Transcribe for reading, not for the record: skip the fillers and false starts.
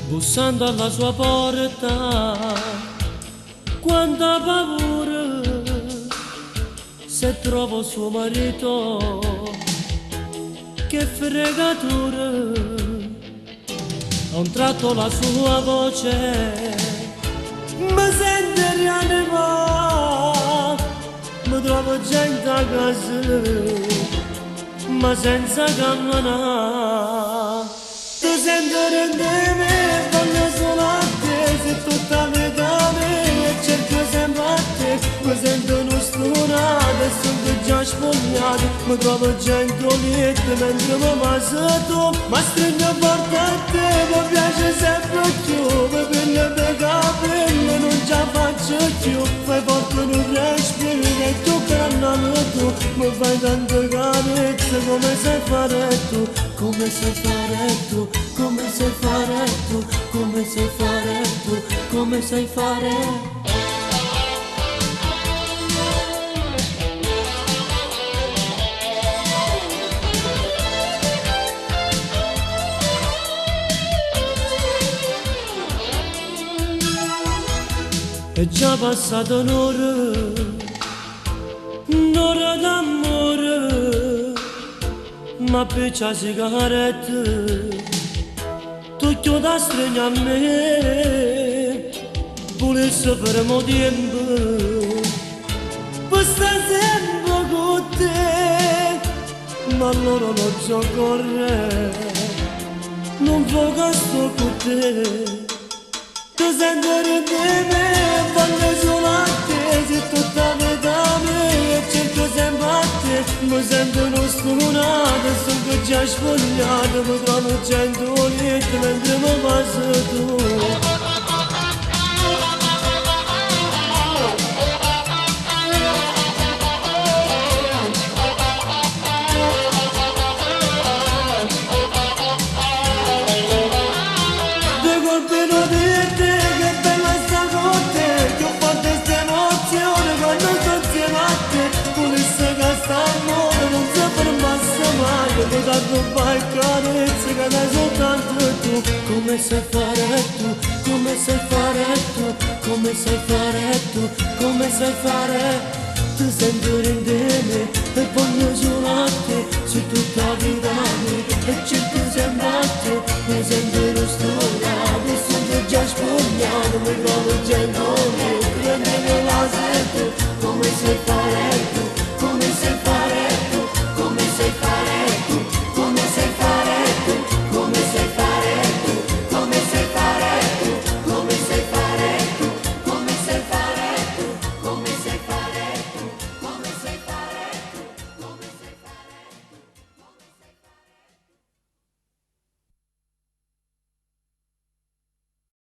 bussando alla sua porta, quanta paura se trovo suo marito, che fregatura. A un tratto la sua voce mi sente rianimare, mi trovo gente a casa ma senza camminare. Tu senti di me, voglio solo a te, se tutta vita mia cerco sempre a te. Mi sento uno stunato e sono già spogliato, mi trovo gentiletta mentre mi passa tu. Ma stringo forte a te, mi piace sempre più, mi piglio dei capelli, non ce la faccio più. Fai forte un respiro e tu cannano tu, mi fai tante carezze come sai fare tu, come sai fare tu, come sai fare tu, come sai fare tu, come sai fare. È già passato un'ora d'amore, ma per la sigaretta tu chiudi stringi a me, volessi fermo tempo per stare sempre con te, ma allora non so correre, non voglio sto con te. Tu senti di me, voglio solo a te, se tutta vita mia cerco sempre a te. Mi sento uno stunato, sono già spogliato, mi trovo gentiletta mentre mi passa tu. Devo dar rubai carezze che dai soltanto tu. Come sai fare tu, come sai fare tu, come sai fare tu, come sai fare. Tu senti rendere e voglio solo a te, su tutta la vita mia e cerco sempre a te. Mi sento lo studiato, sono già spogliato, mi trovo gente.